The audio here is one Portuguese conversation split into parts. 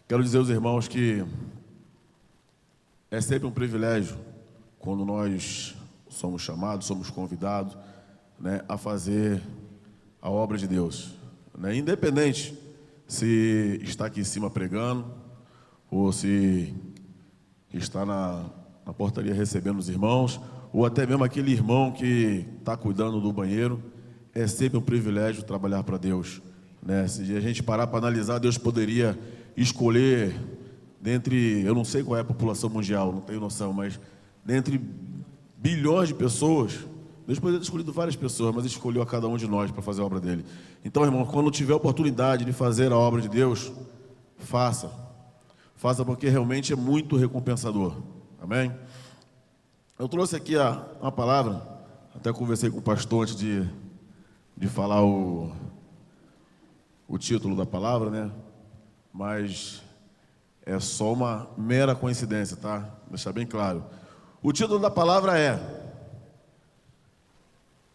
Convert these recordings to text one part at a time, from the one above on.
Quero dizer aos irmãos que é sempre um privilégio quando nós somos chamados, somos convidados, né, a fazer a obra de Deus, né? Independente se está aqui em cima pregando ou se está na portaria recebendo os irmãos, ou até mesmo aquele irmão que está cuidando do banheiro. É sempre um privilégio trabalhar para Deus, né? Se a gente parar para analisar, Deus poderia escolher dentre, eu não sei qual é a população mundial, não tenho noção, mas dentre bilhões de pessoas, Deus poderia ter escolhido várias pessoas, mas escolheu a cada um de nós para fazer a obra dele. Então, irmão, quando tiver a oportunidade de fazer a obra de Deus, faça porque realmente é muito recompensador. Amém? Eu trouxe aqui uma palavra, até conversei com o pastor antes de falar o título da palavra, né? Mas é só uma mera coincidência, tá? Vou deixar bem claro. O título da palavra é: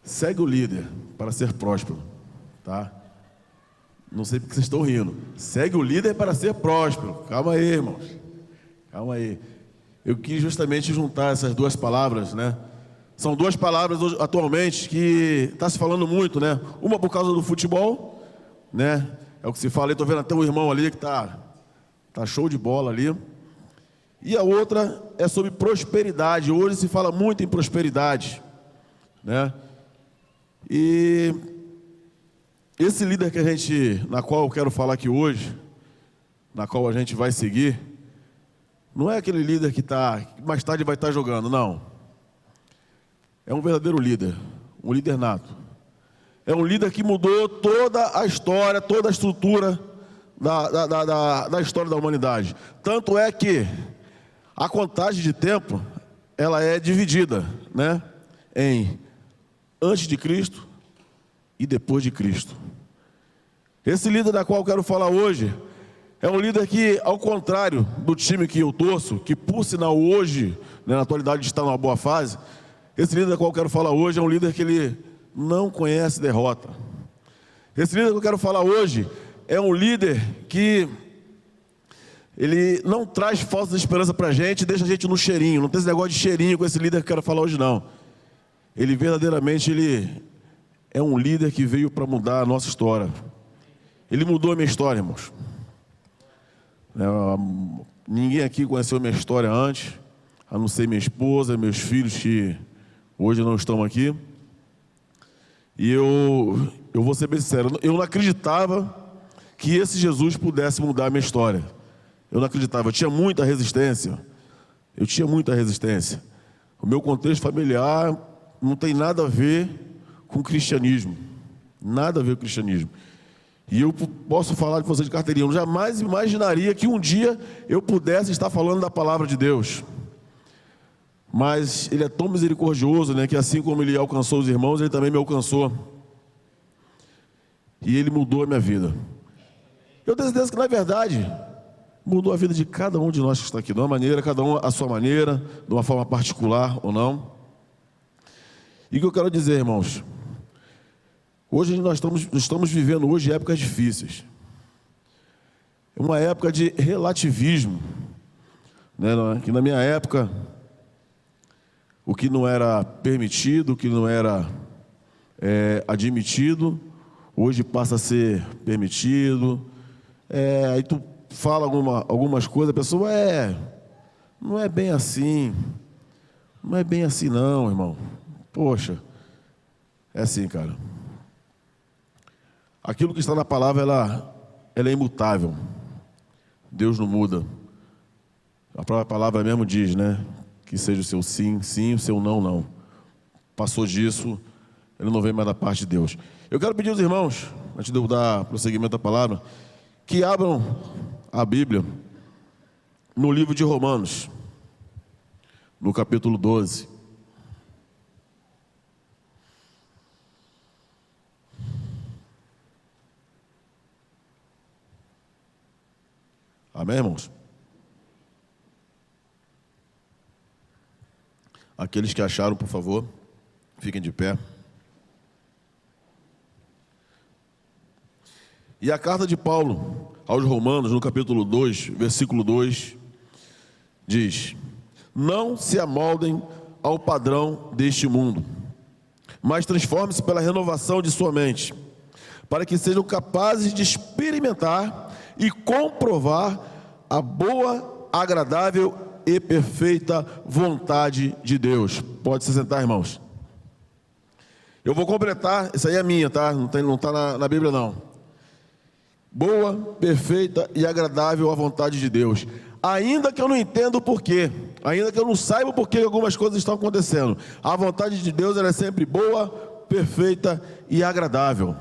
segue o líder para ser próspero, tá? Não sei porque vocês estão rindo. Segue o líder para ser próspero. Calma aí, irmãos. Calma aí. Eu quis justamente juntar essas duas palavras, né? São duas palavras hoje, atualmente que está se falando muito, né? Uma por causa do futebol, né? É o que se fala. Estou vendo até um irmão ali que tá show de bola ali. E a outra é sobre prosperidade. Hoje se fala muito em prosperidade, né? E esse líder na qual eu quero falar aqui hoje, na qual a gente vai seguir, não é aquele líder que mais tarde vai estar jogando, não. É um verdadeiro líder, um líder nato. É um líder que mudou toda a história, toda a estrutura da história da humanidade. Tanto é que a contagem de tempo, ela é dividida, né, em antes de Cristo e depois de Cristo. Esse líder da qual eu quero falar hoje é um líder que, ao contrário do time que eu torço, que por sinal hoje, né, na atualidade está numa boa fase, esse líder da qual eu quero falar hoje é um líder que ele não conhece derrota. Esse líder que eu quero falar hoje é um líder que ele não traz falsa esperança para a gente, deixa a gente no cheirinho. Não tem esse negócio de cheirinho com esse líder que eu quero falar hoje, não. Ele verdadeiramente é um líder que veio para mudar a nossa história. Ele mudou a minha história, irmãos. Ninguém aqui conheceu a minha história antes, a não ser minha esposa, meus filhos que hoje não estão aqui. E eu vou ser bem sincero, eu não acreditava que esse Jesus pudesse mudar a minha história. Eu não acreditava, eu tinha muita resistência. O meu contexto familiar não tem nada a ver com o cristianismo. Nada a ver com o cristianismo. E eu posso falar de você de carteirinha, eu jamais imaginaria que um dia eu pudesse estar falando da palavra de Deus. Mas Ele é tão misericordioso, né, que assim como Ele alcançou os irmãos, Ele também me alcançou. E Ele mudou a minha vida. Eu tenho certeza que, na verdade, mudou a vida de cada um de nós que está aqui, de uma maneira, cada um à sua maneira, de uma forma particular ou não. E o que eu quero dizer, irmãos, hoje nós estamos vivendo hoje épocas difíceis. É uma época de relativismo, né? Que na minha época, o que não era permitido, o que não era admitido, hoje passa a ser permitido. Aí tu fala algumas coisas, a pessoa não é bem assim. Não é bem assim não, irmão. Poxa, é assim, cara. Aquilo que está na palavra, ela é imutável. Deus não muda. A própria palavra mesmo diz, né? Que seja o seu sim, sim, o seu não, não. Passou disso, ele não vem mais da parte de Deus. Eu quero pedir aos irmãos, antes de eu dar prosseguimento à palavra, que abram a Bíblia no livro de Romanos, no capítulo 12. Amém, irmãos? Aqueles que acharam, por favor, fiquem de pé. E a carta de Paulo aos Romanos, no capítulo 2, versículo 2, diz: não se amoldem ao padrão deste mundo, mas transforme-se pela renovação de sua mente, para que sejam capazes de experimentar e comprovar a boa, agradável e perfeita vontade de Deus. Pode se sentar, irmãos. Eu vou completar, isso aí é minha, tá? Não está na Bíblia, não. Boa, perfeita e agradável a vontade de Deus. Ainda que eu não entenda o porquê, ainda que eu não saiba o porquê que algumas coisas estão acontecendo, a vontade de Deus ela é sempre boa, perfeita e agradável.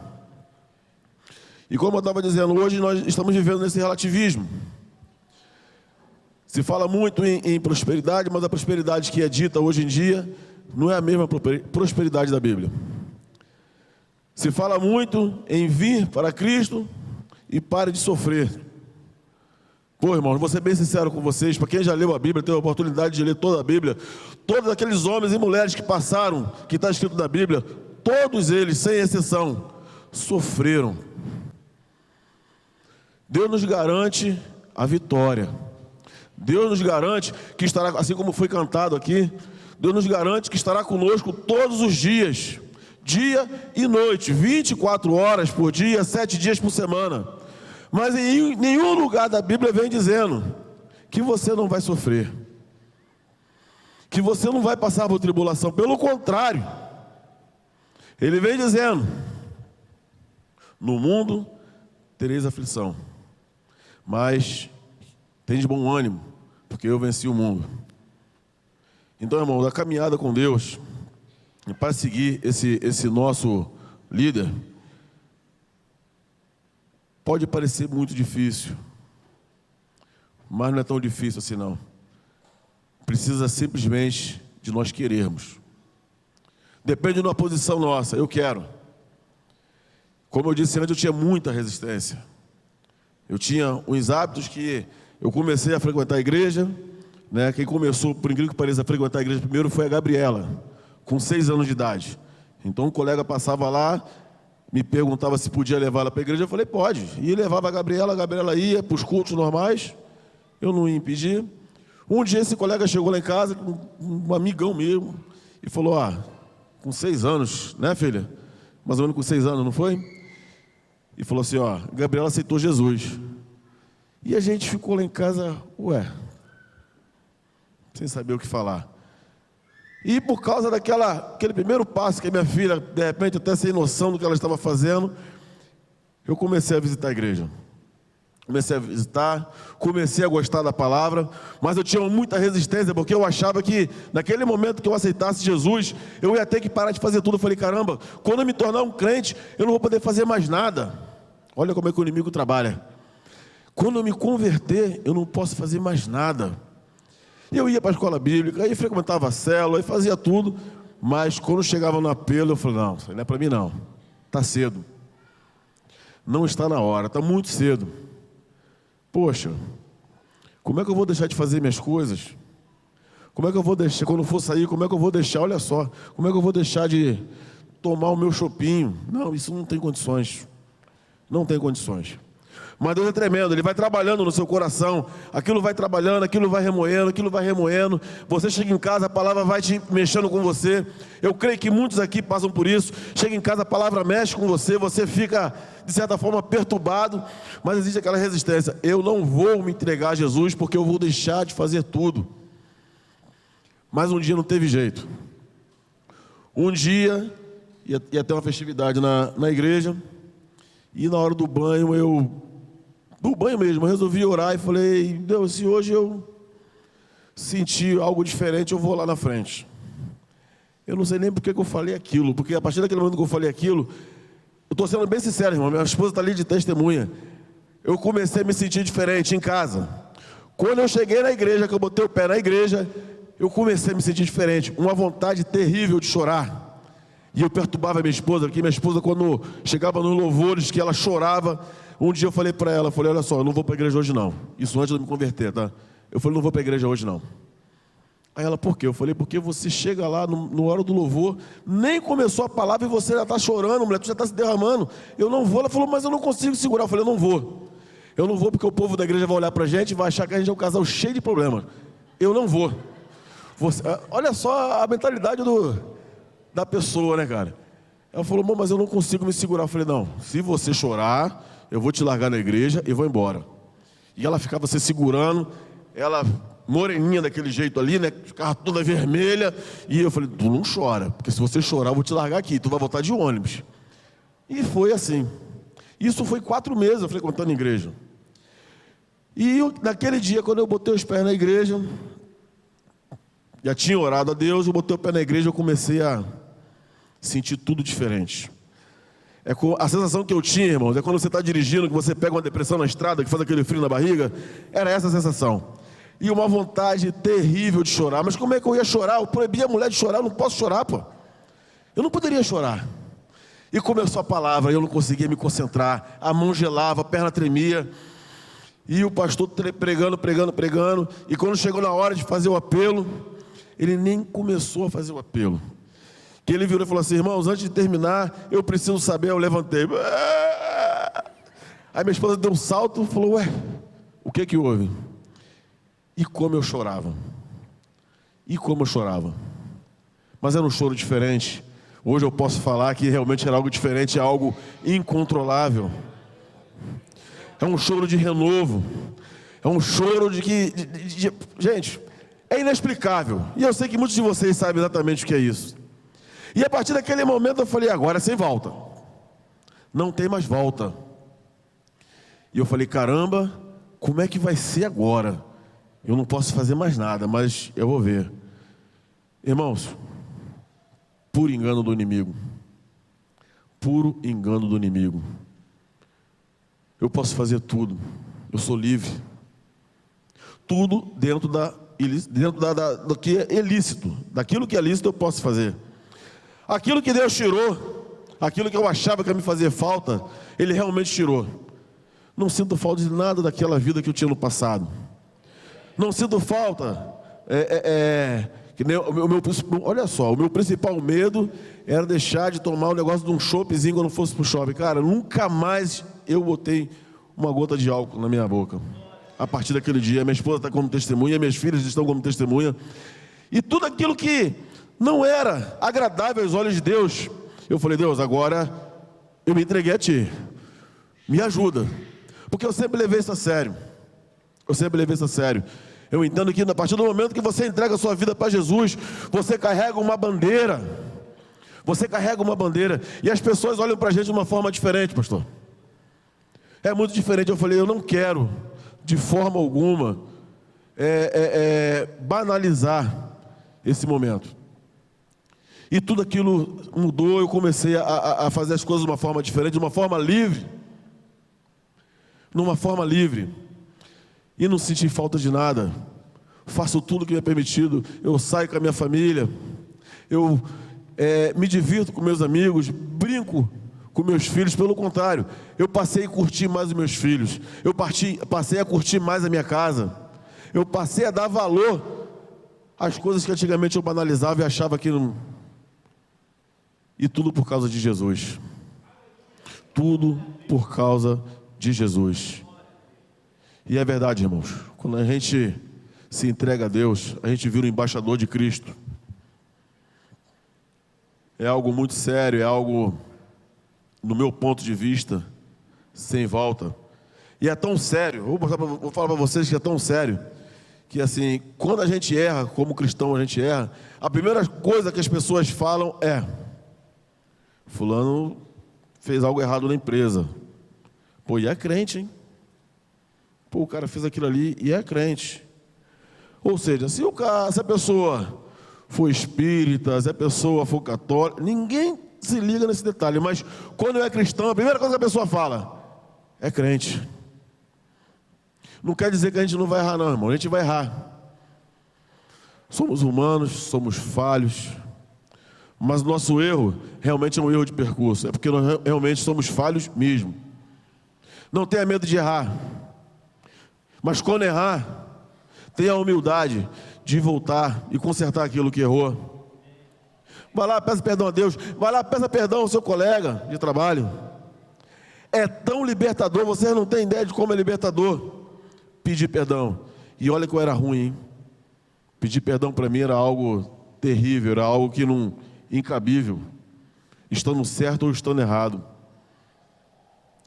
E como eu estava dizendo, hoje nós estamos vivendo nesse relativismo. Se fala muito em prosperidade, mas a prosperidade que é dita hoje em dia não é a mesma prosperidade da Bíblia. Se fala muito em vir para Cristo e pare de sofrer. Pô, irmãos, vou ser bem sincero com vocês, para quem já leu a Bíblia, teve a oportunidade de ler toda a Bíblia, todos aqueles homens e mulheres que passaram, que está escrito na Bíblia, todos eles, sem exceção, sofreram. Deus nos garante a vitória. Deus nos garante que estará, assim como foi cantado aqui, Deus nos garante que estará conosco todos os dias, dia e noite, 24 horas por dia, 7 dias por semana. Mas em nenhum lugar da Bíblia vem dizendo que você não vai sofrer, que você não vai passar por tribulação. Pelo contrário, ele vem dizendo: no mundo tereis aflição, mas tende bom ânimo, porque eu venci o mundo. Então, irmão, a caminhada com Deus, para seguir esse nosso líder, pode parecer muito difícil, mas não é tão difícil assim não. Precisa simplesmente de nós querermos. Depende de uma posição nossa, eu quero. Como eu disse antes, eu tinha muita resistência. Eu tinha uns hábitos que eu comecei a frequentar a igreja, né? Quem começou, por incrível que pareça, a frequentar a igreja primeiro foi a Gabriela, com 6 anos de idade. Então um colega passava lá, me perguntava se podia levar ela para a igreja, eu falei, pode. E levava a Gabriela ia para os cultos normais, eu não ia impedir. Um dia esse colega chegou lá em casa, um amigão mesmo, e falou, com 6 anos, né, filha? Mais ou menos com 6 anos, não foi? E falou assim, Gabriela aceitou Jesus. E a gente ficou lá em casa, sem saber o que falar. E por causa daquele primeiro passo que a minha filha, de repente, até sem noção do que ela estava fazendo, eu comecei a visitar a igreja. Comecei a gostar da palavra, mas eu tinha muita resistência, porque eu achava que, naquele momento que eu aceitasse Jesus, eu ia ter que parar de fazer tudo. Eu falei, caramba, quando eu me tornar um crente, eu não vou poder fazer mais nada. Olha como é que o inimigo trabalha. Quando eu me converter, eu não posso fazer mais nada. Eu ia para a escola bíblica, aí frequentava a célula, aí fazia tudo, mas quando chegava no apelo, eu falei, não, isso não é para mim não, está cedo. Não está na hora, está muito cedo. Poxa, como é que eu vou deixar de fazer minhas coisas? Como é que eu vou deixar, quando for sair, como é que eu vou deixar, olha só, como é que eu vou deixar de tomar o meu chopinho? Não, isso não tem condições. Não tem condições. Mas Deus é tremendo, Ele vai trabalhando no seu coração, aquilo vai trabalhando, aquilo vai remoendo, você chega em casa, a palavra vai te mexendo com você. Eu creio que muitos aqui passam por isso. Chega em casa, a palavra mexe com você, você fica, de certa forma, perturbado, mas existe aquela resistência. Eu não vou me entregar a Jesus, porque eu vou deixar de fazer tudo. Mas um dia não teve jeito. Um dia, ia ter uma festividade na igreja, e na hora do banho, eu resolvi orar e falei, Deus, se hoje eu sentir algo diferente, eu vou lá na frente. Eu não sei nem porque que eu falei aquilo, porque a partir daquele momento que eu falei aquilo, eu estou sendo bem sincero, irmão, minha esposa está ali de testemunha, eu comecei a me sentir diferente em casa. Quando eu cheguei na igreja, que eu botei o pé na igreja, eu comecei a me sentir diferente, uma vontade terrível de chorar. E eu perturbava a minha esposa, porque minha esposa, quando chegava nos louvores, que ela chorava. Um dia eu falei para ela, olha só, eu não vou para a igreja hoje não. Isso antes de eu me converter, tá? Eu falei, não vou para a igreja hoje não. Aí ela, por quê? Eu falei, porque você chega lá, no hora do louvor, nem começou a palavra e você já está chorando, mulher, tu já está se derramando. Eu não vou. Ela falou, mas eu não consigo segurar. Eu falei, eu não vou. Eu não vou porque o povo da igreja vai olhar para a gente e vai achar que a gente é um casal cheio de problemas. Eu não vou. Olha só a mentalidade da pessoa, né, cara? Ela falou, mas eu não consigo me segurar. Eu falei, não, se você chorar, eu vou te largar na igreja e vou embora. E ela ficava se segurando, ela moreninha daquele jeito ali, né? Ficava toda vermelha. E eu falei, tu não chora, porque se você chorar, eu vou te largar aqui, tu vai voltar de ônibus. E foi assim. Isso foi 4 meses eu frequentando a igreja. E naquele dia, quando eu botei os pés na igreja, já tinha orado a Deus, eu botei o pé na igreja, eu comecei a sentir tudo diferente. A sensação que eu tinha, irmãos, é quando você está dirigindo, que você pega uma depressão na estrada, que faz aquele frio na barriga. Era essa a sensação. E uma vontade terrível de chorar. Mas como é que eu ia chorar? Eu proibi a mulher de chorar, eu não posso chorar, pô. Eu não poderia chorar. E começou a palavra, eu não conseguia me concentrar. A mão gelava, a perna tremia. E o pastor pregando. E quando chegou na hora de fazer o apelo, ele nem começou a fazer o apelo. Que ele virou e falou assim, irmãos, antes de terminar, eu preciso saber. Eu levantei. Aí minha esposa deu um salto e falou, o que houve? E como eu chorava. Mas era um choro diferente. Hoje eu posso falar que realmente era algo diferente, é algo incontrolável. É um choro de renovo. É um choro gente, é inexplicável. E eu sei que muitos de vocês sabem exatamente o que é isso. E a partir daquele momento eu falei, agora é sem volta. Não tem mais volta. E eu falei, caramba, como é que vai ser agora? Eu não posso fazer mais nada, mas eu vou ver. Irmãos, puro engano do inimigo. Puro engano do inimigo. Eu posso fazer tudo. Eu sou livre. Tudo dentro do que é ilícito. Daquilo que é lícito eu posso fazer. Aquilo que Deus tirou, aquilo que eu achava que ia me fazer falta, Ele realmente tirou. Não sinto falta de nada daquela vida que eu tinha no passado. Não sinto falta. Olha só, o meu principal medo era deixar de tomar o negócio de um choppzinho quando fosse pro shopping. Cara, nunca mais eu botei uma gota de álcool na minha boca. A partir daquele dia, minha esposa está como testemunha, minhas filhas estão como testemunha. E tudo aquilo que não era agradável aos olhos de Deus, eu falei, Deus, agora eu me entreguei a Ti. Me ajuda. Porque eu sempre levei isso a sério. Eu entendo que a partir do momento que você entrega a sua vida para Jesus, você carrega uma bandeira. E as pessoas olham para a gente de uma forma diferente, pastor. É muito diferente. Eu falei, eu não quero, de forma alguma, banalizar esse momento. E tudo aquilo mudou, eu comecei a fazer as coisas de uma forma diferente, de uma forma livre. E não senti falta de nada. Faço tudo que me é permitido. Eu saio com a minha família. Eu me divirto com meus amigos. Brinco com meus filhos. Pelo contrário, eu passei a curtir mais os meus filhos. Eu passei a curtir mais a minha casa. Eu passei a dar valor às coisas que antigamente eu banalizava e achava que não... E tudo por causa de Jesus. Tudo por causa de Jesus. E é verdade, irmãos. Quando a gente se entrega a Deus, a gente vira um embaixador de Cristo. É algo muito sério, é algo, no meu ponto de vista, sem volta. E é tão sério, vou falar para vocês que é tão sério, que assim, quando a gente erra, como cristão a gente erra, a primeira coisa que as pessoas falam é: fulano fez algo errado na empresa. Pô, e é crente, hein? Pô, o cara fez aquilo ali e é crente. Ou seja, se a pessoa for espírita, se a pessoa for católica, ninguém se liga nesse detalhe. Mas quando é cristão, a primeira coisa que a pessoa fala é crente. Não quer dizer que a gente não vai errar, não, irmão. A gente vai errar. Somos humanos, somos falhos. Mas o nosso erro realmente é um erro de percurso. É porque nós realmente somos falhos mesmo. Não tenha medo de errar. Mas quando errar, tenha a humildade de voltar e consertar aquilo que errou. Vai lá, peça perdão a Deus. Vai lá, peça perdão ao seu colega de trabalho. É tão libertador, vocês não têm ideia de como é libertador pedir perdão. E olha que eu era ruim, hein? Pedir perdão para mim era algo terrível, era algo que não, incabível. Estando certo ou estando errado.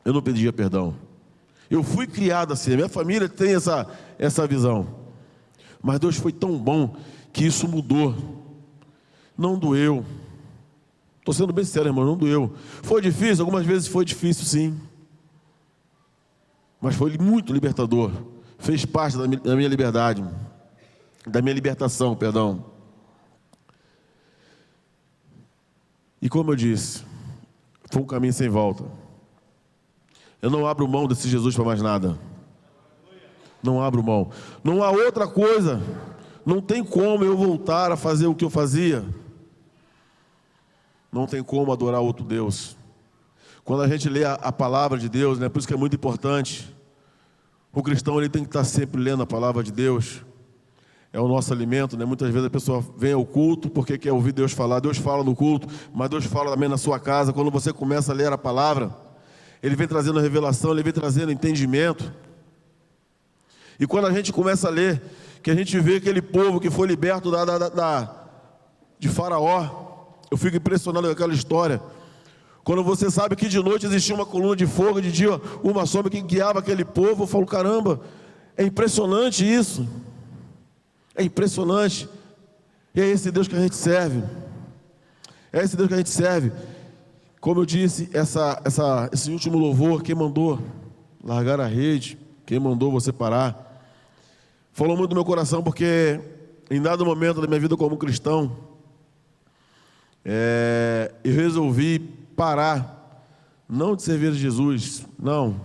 Eu não pedia perdão. Eu fui criado assim, a minha família tem essa visão. Mas Deus foi tão bom que isso mudou. Não doeu. Estou sendo bem sério, irmão, não doeu. Foi difícil? Algumas vezes foi difícil, sim. Mas foi muito libertador. Fez parte da minha liberdade. Da minha libertação, perdão. E como eu disse, foi um caminho sem volta. Eu não abro mão desse Jesus para mais nada. Não abro mão. Não há outra coisa. Não tem como eu voltar a fazer o que eu fazia. Não tem como adorar outro Deus. Quando a gente lê a palavra de Deus, né, por isso que é muito importante. O cristão ele tem que estar sempre lendo a palavra de Deus. É o nosso alimento, né? Muitas vezes a pessoa vem ao culto porque quer ouvir Deus falar. Deus fala no culto, mas Deus fala também na sua casa. Quando você começa a ler a palavra, Ele vem trazendo a revelação, Ele vem trazendo entendimento. E quando a gente começa a ler, que a gente vê aquele povo que foi liberto de Faraó, eu fico impressionado com aquela história. Quando você sabe que de noite existia uma coluna de fogo, de dia uma sombra que guiava aquele povo, eu falo, caramba, é impressionante isso. É impressionante. E é esse Deus que a gente serve. É esse Deus que a gente serve. Como eu disse, esse último louvor, quem mandou largar a rede, quem mandou você parar, falou muito do meu coração, porque em dado momento da minha vida como cristão, eu resolvi parar, não de servir a Jesus, não,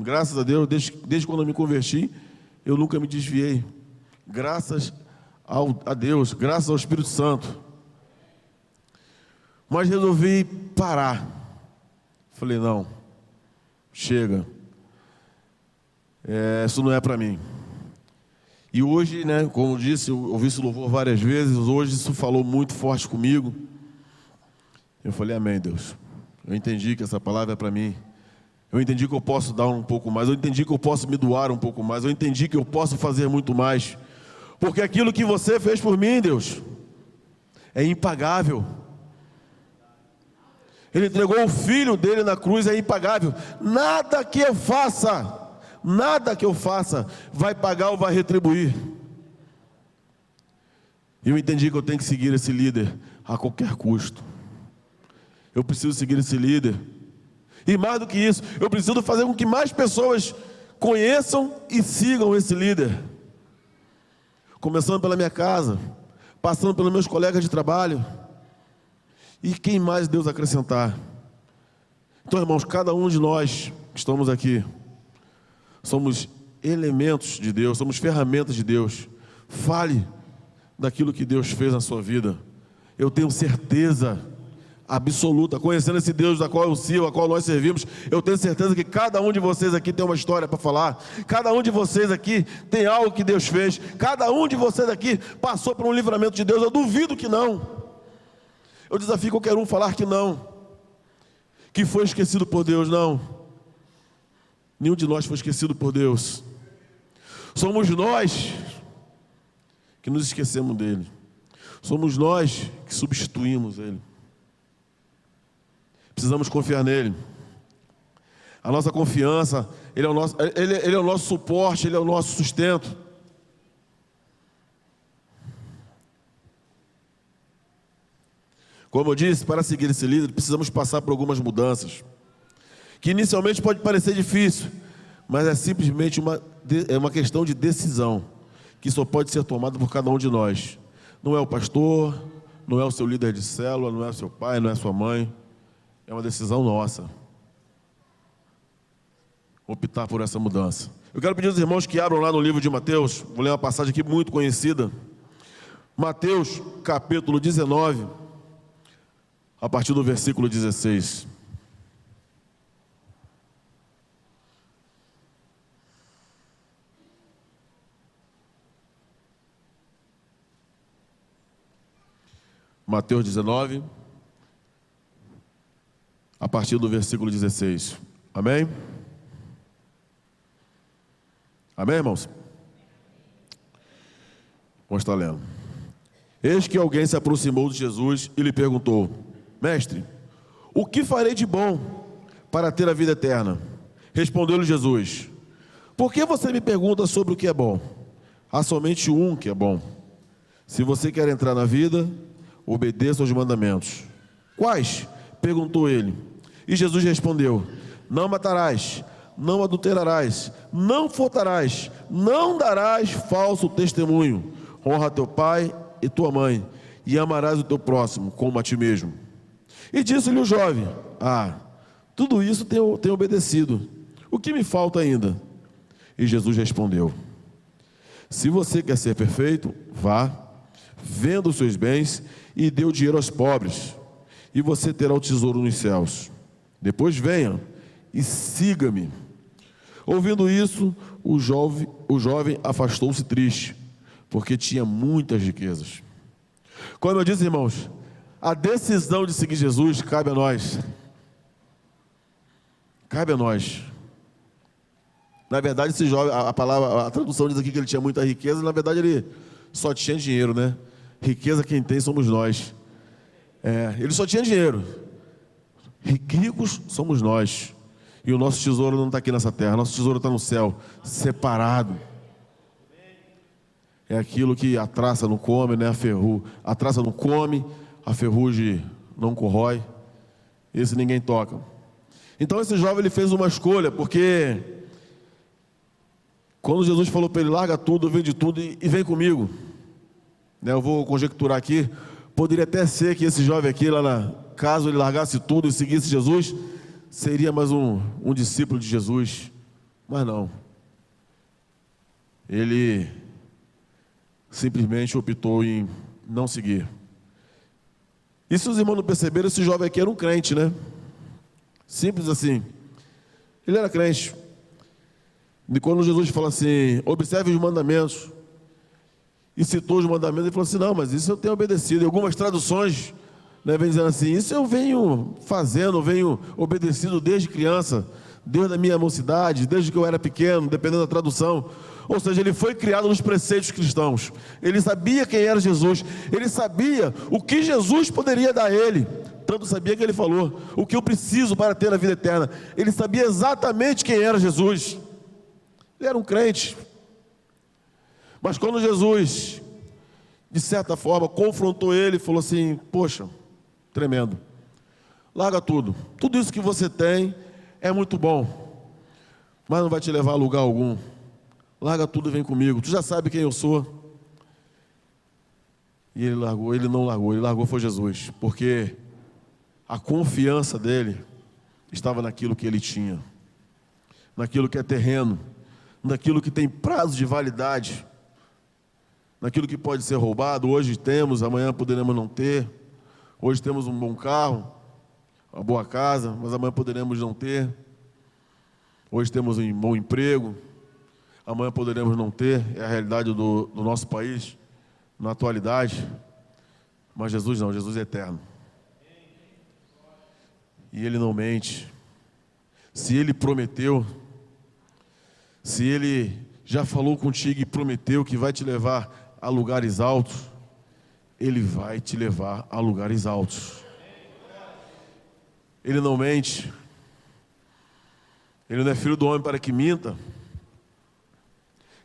graças a Deus, desde quando eu me converti, eu nunca me desviei, graças a Deus, graças ao Espírito Santo, mas resolvi parar, falei, não, chega, isso não é para mim. E hoje, né, como eu disse, eu ouvi esse louvor várias vezes, hoje isso falou muito forte comigo. Eu falei, amém, Deus. Eu entendi que essa palavra é para mim. Eu entendi que eu posso dar um pouco mais. Eu entendi que eu posso me doar um pouco mais. Eu entendi que eu posso fazer muito mais. Porque aquilo que você fez por mim, Deus, é impagável. Ele entregou o filho dele na cruz, é impagável. Nada que eu faça vai pagar ou vai retribuir. E eu entendi que eu tenho que seguir esse líder a qualquer custo. Eu preciso seguir esse líder. E mais do que isso, eu preciso fazer com que mais pessoas conheçam e sigam esse líder. Começando pela minha casa, passando pelos meus colegas de trabalho. E quem mais Deus acrescentar. Então, irmãos, cada um de nós que estamos aqui, somos elementos de Deus, somos ferramentas de Deus. Fale daquilo que Deus fez na sua vida. Eu tenho certeza absoluta, conhecendo esse Deus da qual eu sirvo, a qual nós servimos, eu tenho certeza que cada um de vocês aqui tem uma história para falar. Cada um de vocês aqui tem algo que Deus fez. Cada um de vocês aqui passou por um livramento de Deus. Eu duvido que não. Eu desafio qualquer um a falar que não, que foi esquecido por Deus. Não, nenhum de nós foi esquecido por Deus. Somos nós que nos esquecemos dele. Somos nós que substituímos ele. Precisamos confiar nele. A nossa confiança, ele é o nosso suporte, ele é o nosso sustento. Como eu disse, para seguir esse líder, precisamos passar por algumas mudanças, que inicialmente pode parecer difícil, mas é simplesmente uma questão de decisão, que só pode ser tomada por cada um de nós. Não é o pastor, não é o seu líder de célula, não é o seu pai, não é a sua mãe. É uma decisão nossa. Optar por essa mudança. Eu quero pedir aos irmãos que abram lá no livro de Mateus. Vou ler uma passagem aqui muito conhecida. Mateus, capítulo 19, a partir do versículo 16. Mateus 19, a partir do versículo 16. Amém? Amém, irmãos? Vamos estar lendo. Eis que alguém se aproximou de Jesus e lhe perguntou: Mestre, o que farei de bom para ter a vida eterna? Respondeu-lhe Jesus: Por que você me pergunta sobre o que é bom? Há somente um que é bom. Se você quer entrar na vida, obedeça aos mandamentos. Quais? Perguntou ele. E Jesus respondeu: Não matarás, não adulterarás, não furtarás, não darás falso testemunho. Honra teu pai e tua mãe, e amarás o teu próximo como a ti mesmo. E disse-lhe o jovem: tudo isso tenho obedecido. O que me falta ainda? E Jesus respondeu: Se você quer ser perfeito, vá, venda os seus bens e dê o dinheiro aos pobres, e você terá o tesouro nos céus. Depois venha e siga-me. Ouvindo isso, o jovem afastou-se triste, porque tinha muitas riquezas. Como eu disse, irmãos, a decisão de seguir Jesus cabe a nós. Cabe a nós. Na verdade, esse jovem, a tradução diz aqui que ele tinha muita riqueza, na verdade ele só tinha dinheiro, né? Riqueza quem tem somos nós. Ele só tinha dinheiro. Ricos somos nós. E o nosso tesouro não está aqui nessa terra, nosso tesouro está no céu, separado. É aquilo que a traça não come, né? A traça não come, a ferrugem não corrói. Esse ninguém toca. Então esse jovem ele fez uma escolha, porque quando Jesus falou para ele: larga tudo, vende tudo e vem comigo, né? Eu vou conjecturar aqui, poderia até ser que esse jovem aqui, caso ele largasse tudo e seguisse Jesus, seria mais um discípulo de Jesus, mas não. Ele simplesmente optou em não seguir. E se os irmãos não perceberam, esse jovem aqui era um crente, né? Simples assim. Ele era crente. E quando Jesus fala assim: observe os mandamentos, e citou os mandamentos, ele falou assim: não, mas isso eu tenho obedecido. E algumas traduções, né, vem dizendo assim: isso eu venho fazendo, venho obedecido desde criança, desde a minha mocidade, desde que eu era pequeno, dependendo da tradução. Ou seja, ele foi criado nos preceitos cristãos. Ele sabia quem era Jesus, ele sabia o que Jesus poderia dar a ele. Tanto sabia que ele falou: o que eu preciso para ter a vida eterna. Ele sabia exatamente quem era Jesus. Ele era um crente. Mas quando Jesus, de certa forma, confrontou ele, falou assim: poxa, tremendo, larga tudo. Tudo isso que você tem é muito bom, mas não vai te levar a lugar algum. Larga tudo e vem comigo. Tu já sabe quem eu sou. E ele largou, ele não largou, ele largou foi Jesus, porque a confiança dele estava naquilo que ele tinha, naquilo que é terreno, naquilo que tem prazo de validade, naquilo que pode ser roubado. Hoje temos, amanhã poderemos não ter. Hoje temos um bom carro, uma boa casa, mas amanhã poderemos não ter. Hoje temos um bom emprego, amanhã poderemos não ter. É a realidade do nosso país na atualidade. Mas Jesus não, Jesus é eterno. E Ele não mente. Se Ele prometeu, se Ele já falou contigo e prometeu que vai te levar a lugares altos, Ele vai te levar a lugares altos. Ele não mente. Ele não é filho do homem para que minta.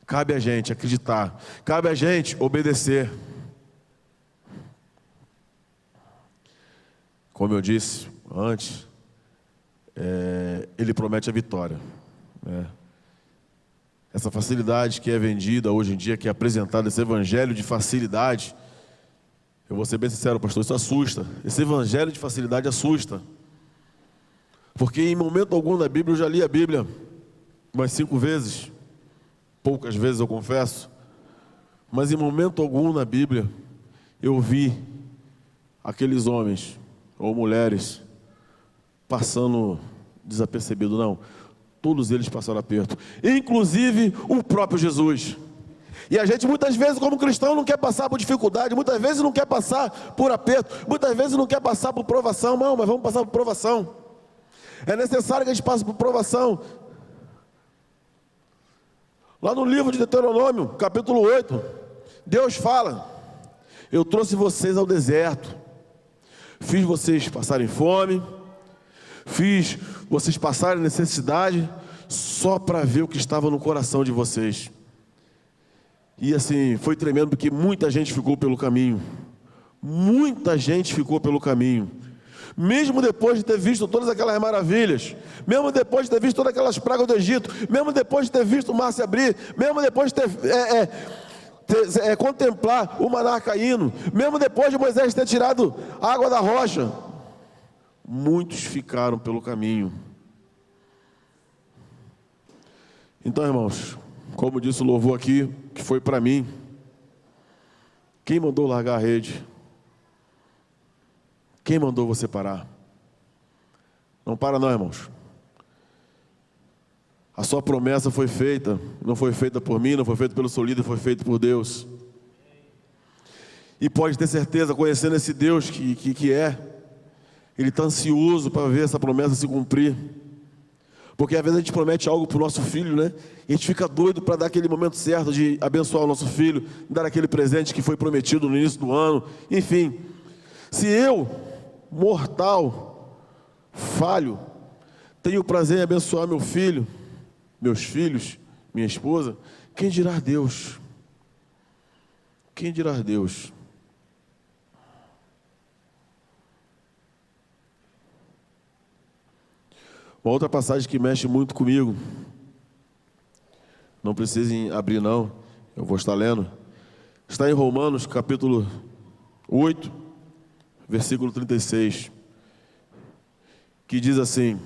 Cabe a gente acreditar, cabe a gente obedecer. Como eu disse antes, Ele promete a vitória, né? Essa facilidade que é vendida hoje em dia, que é apresentada, esse evangelho de facilidade, eu vou ser bem sincero, pastor, isso assusta. Esse evangelho de facilidade assusta. Porque em momento algum na Bíblia, eu já li a Bíblia umas 5 vezes, poucas vezes eu confesso, mas em momento algum na Bíblia, eu vi aqueles homens ou mulheres passando desapercebido, não. Todos eles passaram aperto, inclusive o próprio Jesus. E a gente muitas vezes como cristão não quer passar por dificuldade, muitas vezes não quer passar por aperto, muitas vezes não quer passar por provação. Não, mas vamos passar por provação. É necessário que a gente passe por provação. Lá no livro de Deuteronômio, capítulo 8, Deus fala: eu trouxe vocês ao deserto, fiz vocês passarem fome, fiz vocês passarem necessidade, só para ver o que estava no coração de vocês. E assim, foi tremendo, porque muita gente ficou pelo caminho. Muita gente ficou pelo caminho. Mesmo depois de ter visto todas aquelas maravilhas, mesmo depois de ter visto todas aquelas pragas do Egito, mesmo depois de ter visto o mar se abrir, mesmo depois de ter contemplar o maná caindo, mesmo depois de Moisés ter tirado a água da rocha, muitos ficaram pelo caminho. Então, irmãos, como disse o louvor aqui, que foi para mim, quem mandou largar a rede? Quem mandou você parar? Não para não, irmãos. A sua promessa foi feita, não foi feita por mim, não foi feita pelo seu líder, foi feita por Deus. E pode ter certeza, conhecendo esse Deus que Ele está ansioso para ver essa promessa se cumprir. Porque às vezes a gente promete algo para o nosso filho, né? E a gente fica doido para dar aquele momento certo de abençoar o nosso filho, dar aquele presente que foi prometido no início do ano. Enfim, se eu, mortal, falho, tenho o prazer em abençoar meu filho, meus filhos, minha esposa, quem dirá Deus? Quem dirá Deus? Uma outra passagem que mexe muito comigo, não precisem abrir não, eu vou estar lendo, está em Romanos capítulo 8, versículo 36, que diz assim: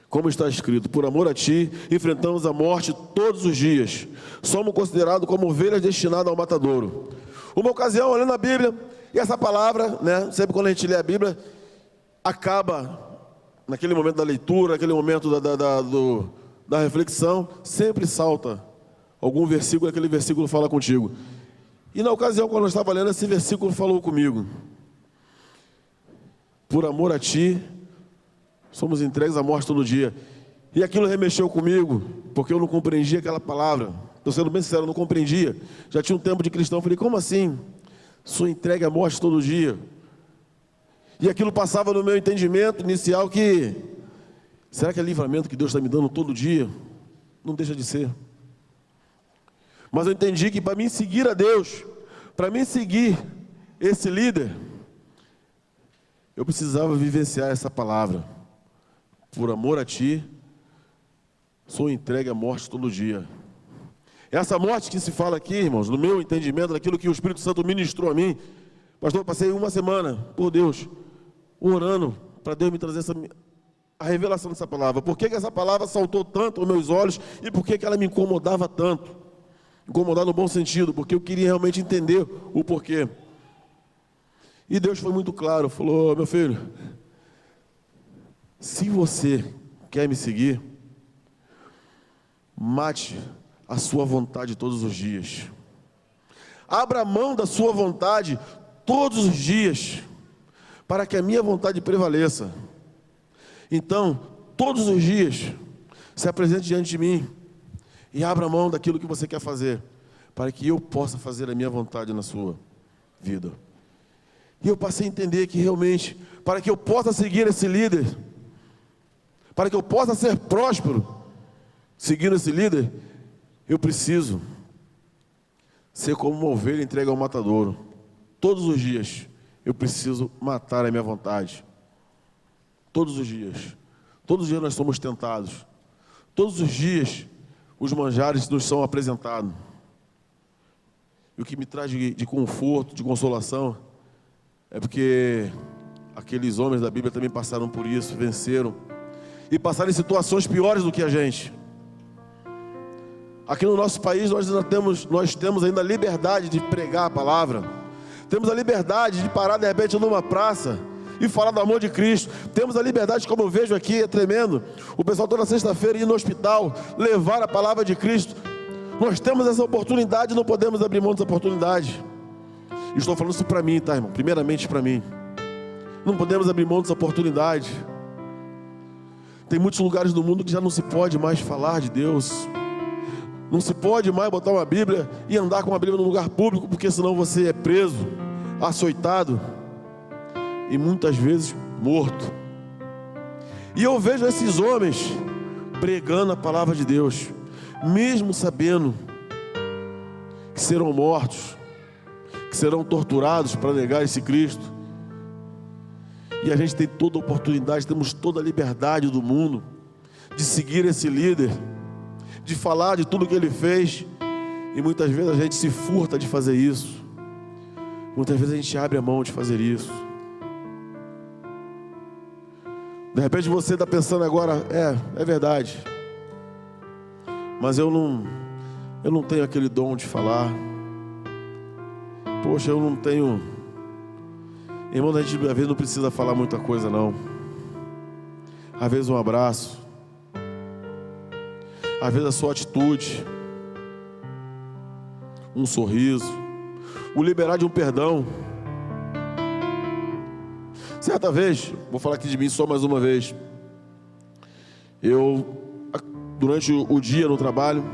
como está escrito, por amor a ti, enfrentamos a morte todos os dias, somos considerados como ovelhas destinadas ao matadouro. Uma ocasião, olhando a Bíblia, e essa palavra, né, sempre quando a gente lê a Bíblia, acaba naquele momento da leitura, naquele momento da reflexão, sempre salta algum versículo, aquele versículo fala contigo. E na ocasião, quando eu estava lendo, esse versículo falou comigo: por amor a ti, somos entregues à morte todo dia. E aquilo remexeu comigo, porque eu não compreendia aquela palavra. Estou sendo bem sincero, eu não compreendia. Já tinha um tempo de cristão, eu falei: como assim? Sou entregue à morte todo dia. E aquilo passava no meu entendimento inicial que, será que é livramento que Deus está me dando todo dia? Não deixa de ser. Mas eu entendi que para mim seguir a Deus, para mim seguir esse líder, eu precisava vivenciar essa palavra. Por amor a ti, sou entregue à morte todo dia. Essa morte que se fala aqui, irmãos, no meu entendimento, daquilo que o Espírito Santo ministrou a mim, pastor, eu passei uma semana, por Deus, orando para Deus me trazer a revelação dessa palavra. Por que essa palavra saltou tanto aos meus olhos e por que ela me incomodava tanto? Incomodar no bom sentido, porque eu queria realmente entender o porquê. E Deus foi muito claro, falou: meu filho, se você quer me seguir, mate a sua vontade todos os dias. Abra mão da sua vontade todos os dias, para que a minha vontade prevaleça. Então, todos os dias, se apresente diante de mim e abra mão daquilo que você quer fazer, para que eu possa fazer a minha vontade na sua vida. E eu passei a entender que realmente, para que eu possa seguir esse líder, para que eu possa ser próspero, seguindo esse líder, eu preciso ser como uma ovelha entregue ao matadouro. Todos os dias eu preciso matar a minha vontade. Todos os dias. Todos os dias nós somos tentados. Todos os dias os manjares nos são apresentados. E o que me traz de conforto, de consolação, é porque aqueles homens da Bíblia também passaram por isso, venceram. E passaram em situações piores do que a gente. Aqui no nosso país nós temos ainda a liberdade de pregar a palavra. Temos a liberdade de parar de repente numa praça e falar do amor de Cristo. Temos a liberdade, como eu vejo aqui, é tremendo, o pessoal toda sexta-feira ir no hospital, levar a palavra de Cristo. Nós temos essa oportunidade, não podemos abrir mão dessa oportunidade. Estou falando isso para mim, tá, irmão? Primeiramente para mim. Não podemos abrir mão dessa oportunidade. Tem muitos lugares do mundo que já não se pode mais falar de Deus. Não se pode mais botar uma Bíblia e andar com uma Bíblia no lugar público, porque senão você é preso, açoitado e muitas vezes morto. E eu vejo esses homens pregando a palavra de Deus, mesmo sabendo que serão mortos, que serão torturados para negar esse Cristo. E a gente tem toda a oportunidade, temos toda a liberdade do mundo de seguir esse líder, de falar de tudo que ele fez. E muitas vezes a gente se furta de fazer isso. Muitas vezes a gente abre a mão de fazer isso. De repente você está pensando agora, é verdade, mas eu não tenho aquele dom de falar. Poxa, eu não tenho. Irmão, a gente às vezes não precisa falar muita coisa não. Às vezes um abraço, às vezes a sua atitude, um sorriso, o liberar de um perdão. Certa vez, vou falar aqui de mim só mais uma vez. Durante o dia no trabalho,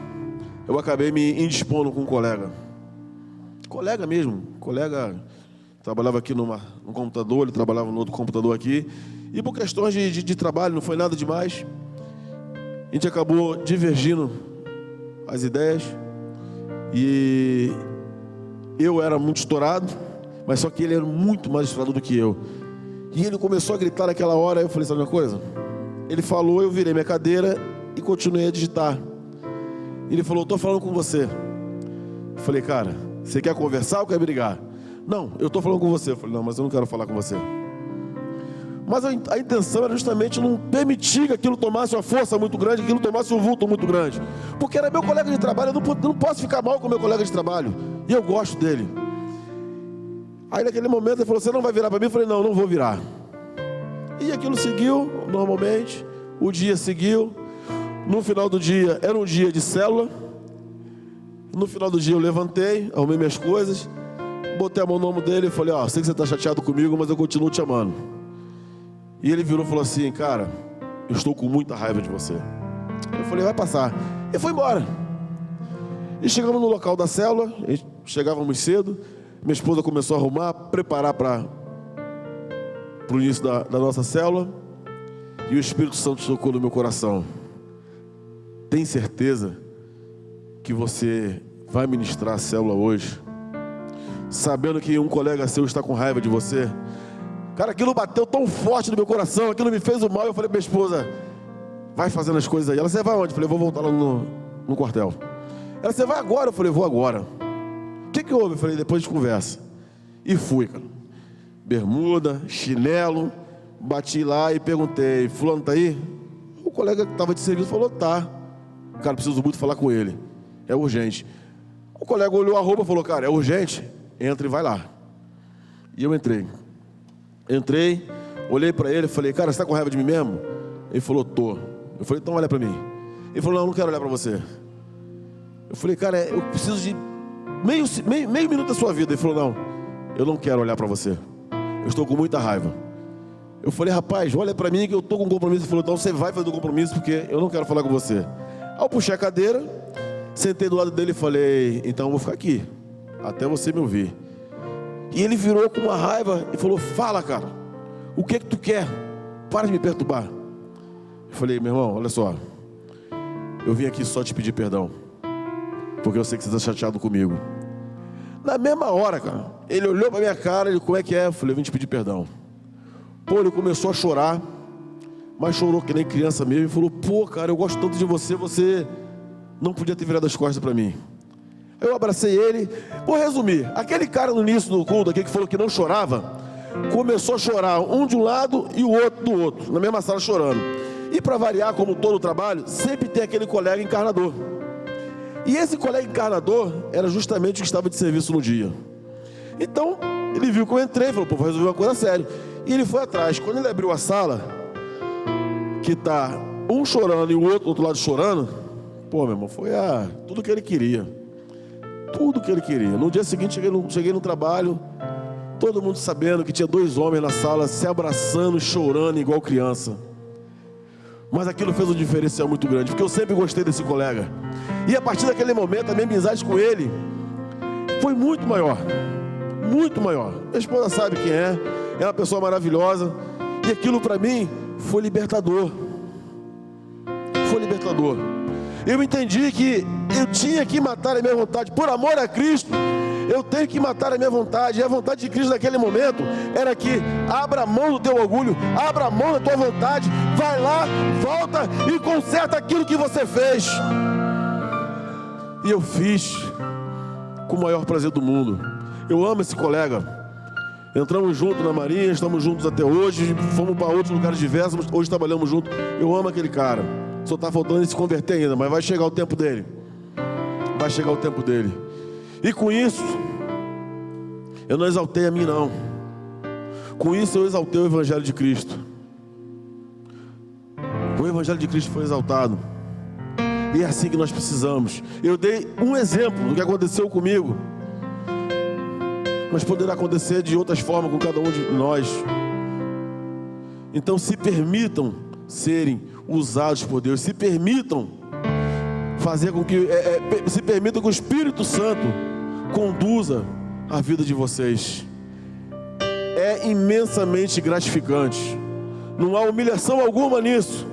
eu acabei me indispondo com um colega. Colega mesmo, trabalhava aqui no computador, ele trabalhava no outro computador aqui. E por questões de trabalho, não foi nada demais. A gente acabou divergindo as ideias. E eu era muito estourado, mas só que ele era muito mais estourado do que eu. E ele começou a gritar naquela hora. Eu falei, sabe uma coisa? Ele falou, eu virei minha cadeira e continuei a digitar. Ele falou, estou falando com você. Eu falei, cara, você quer conversar ou quer brigar? Não, eu estou falando com você. Eu falei, não, mas eu não quero falar com você. Mas a intenção era justamente não permitir que aquilo tomasse uma força muito grande, que aquilo tomasse um vulto muito grande. Porque era meu colega de trabalho, eu não posso ficar mal com meu colega de trabalho. E eu gosto dele. Aí naquele momento ele falou, você não vai virar para mim? Eu falei, não vou virar. E aquilo seguiu normalmente, o dia seguiu. No final do dia, era um dia de célula. No final do dia eu levantei, arrumei minhas coisas, botei a mão no ombro dele e falei, sei que você está chateado comigo, mas eu continuo te amando. E ele virou e falou assim, cara, eu estou com muita raiva de você. Eu falei, vai passar. E foi embora. E chegamos no local da célula, chegávamos cedo. Minha esposa começou a arrumar, preparar para o início da nossa célula. E o Espírito Santo tocou no meu coração. Tem certeza que você vai ministrar a célula hoje, sabendo que um colega seu está com raiva de você? Cara, aquilo bateu tão forte no meu coração, aquilo me fez o mal. Eu falei para minha esposa, vai fazendo as coisas aí. Ela, você vai onde? Eu falei, vou voltar lá no quartel. Ela, você vai agora? Eu falei, vou agora. O que houve? Eu falei, depois a gente conversa. E fui, cara. Bermuda, chinelo, bati lá e perguntei, fulano tá aí? O colega que estava de serviço falou, tá. Cara, preciso muito falar com ele. É urgente. O colega olhou a roupa e falou, cara, é urgente? Entra e vai lá. E eu entrei. Olhei para ele e falei, cara, você está com raiva de mim mesmo? Ele falou, tô. Eu falei, então olha para mim. Ele falou, não quero olhar para você. Eu falei, cara, eu preciso de meio minuto da sua vida. Ele falou, não, eu não quero olhar para você. Eu estou com muita raiva. Eu falei, rapaz, olha para mim que eu estou com um compromisso. Ele falou, então você vai fazer o compromisso porque eu não quero falar com você. Aí eu puxei a cadeira, sentei do lado dele e falei, então eu vou ficar aqui, até você me ouvir. E ele virou com uma raiva e falou, fala, cara, o que tu quer? Para de me perturbar. Eu falei, meu irmão, olha só, eu vim aqui só te pedir perdão, porque eu sei que você está chateado comigo. Na mesma hora, cara, ele olhou para minha cara, ele, como é que é? Eu falei, eu vim te pedir perdão. Pô, ele começou a chorar, mas chorou que nem criança mesmo, e falou, pô, cara, eu gosto tanto de você, você não podia ter virado as costas para mim. Eu abracei ele. Vou resumir, aquele cara no início do culto aqui que falou que não chorava, começou a chorar, um de um lado e o outro do outro, na mesma sala chorando. E para variar, como todo o trabalho, sempre tem aquele colega encarnador. E esse colega encarnador era justamente o que estava de serviço no dia. Então, ele viu que eu entrei e falou, pô, vou resolver uma coisa séria. E ele foi atrás. Quando ele abriu a sala, que está um chorando e o outro do outro lado chorando, pô, meu irmão, foi tudo que ele queria. Tudo que ele queria. No dia seguinte, cheguei no trabalho, todo mundo sabendo que tinha 2 homens na sala, se abraçando, chorando igual criança. Mas aquilo fez um diferencial muito grande, porque eu sempre gostei desse colega. E a partir daquele momento, a minha amizade com ele foi muito maior. Muito maior. Minha esposa sabe quem é uma pessoa maravilhosa. E aquilo para mim foi libertador. Foi libertador. Eu entendi que eu tinha que matar a minha vontade. Por amor a Cristo, eu tenho que matar a minha vontade. E a vontade de Cristo naquele momento era que abra a mão do teu orgulho, abra a mão da tua vontade, vai lá, volta e conserta aquilo que você fez. E eu fiz com o maior prazer do mundo. Eu amo esse colega. Entramos juntos na Marinha, estamos juntos até hoje, fomos para outros lugares diversos, hoje trabalhamos juntos. Eu amo aquele cara. Só está faltando ele se converter ainda, mas vai chegar o tempo dele. Vai chegar o tempo dele. E com isso, eu não exaltei a mim não. Com isso eu exaltei o Evangelho de Cristo. O Evangelho de Cristo foi exaltado. E é assim que nós precisamos. Eu dei um exemplo do que aconteceu comigo, mas poderá acontecer de outras formas com cada um de nós. Então se permitam serem usados por Deus. Se permitam fazer com que se permitam que o Espírito Santo conduza a vida de vocês. É imensamente gratificante. Não há humilhação alguma nisso.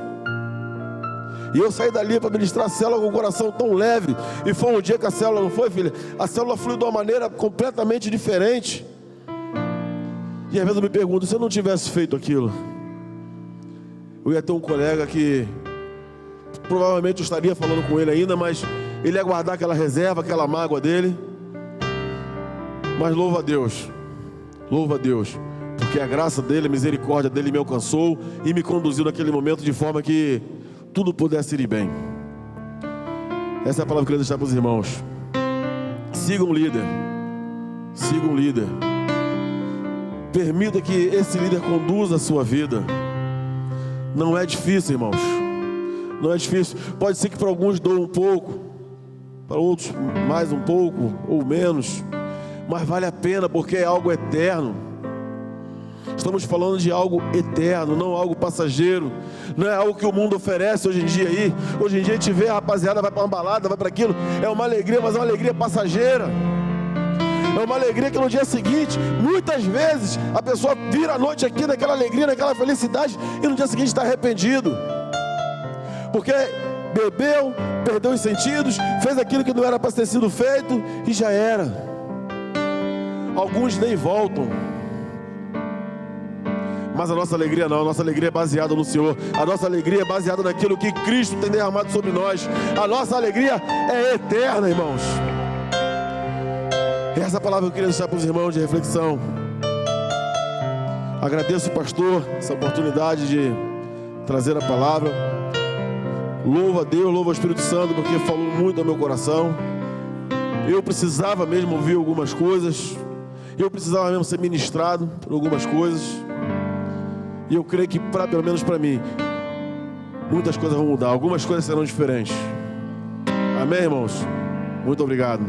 E eu saí dali para ministrar a célula com o coração tão leve. E foi um dia que a célula, não foi, filha? A célula flui de uma maneira completamente diferente. E às vezes eu me pergunto, se eu não tivesse feito aquilo, eu ia ter um colega que provavelmente eu estaria falando com ele ainda, mas ele ia guardar aquela reserva, aquela mágoa dele. Mas louva a Deus, porque a graça dele, a misericórdia dele me alcançou e me conduziu naquele momento de forma que tudo pudesse ir bem. Essa é a palavra que eu queria deixar para os irmãos. Siga um líder. Permita que esse líder conduza a sua vida. Não é difícil, irmãos. Não é difícil. Pode ser que para alguns doa um pouco, para outros mais um pouco ou menos, mas vale a pena, porque é algo eterno. Estamos falando de algo eterno, não algo passageiro. Não é algo que o mundo oferece hoje em dia aí. Hoje em dia a gente vê a rapaziada vai para uma balada, vai para aquilo. É uma alegria, mas é uma alegria passageira. É uma alegria que no dia seguinte, muitas vezes, a pessoa vira a noite aqui naquela alegria, naquela felicidade, e no dia seguinte está arrependido. Porque bebeu, perdeu os sentidos, fez aquilo que não era para ter sido feito e já era. Alguns nem voltam. Mas a nossa alegria não, a nossa alegria é baseada no Senhor. A nossa alegria é baseada naquilo que Cristo tem derramado sobre nós. A nossa alegria é eterna, irmãos. Essa palavra eu queria deixar para os irmãos de reflexão. Agradeço, pastor, essa oportunidade de trazer a palavra. Louvo a Deus, louvo ao Espírito Santo, porque falou muito ao meu coração. Eu precisava mesmo ouvir algumas coisas. Eu precisava mesmo ser ministrado por algumas coisas. E eu creio que, pelo menos para mim, muitas coisas vão mudar. Algumas coisas serão diferentes. Amém, irmãos? Muito obrigado.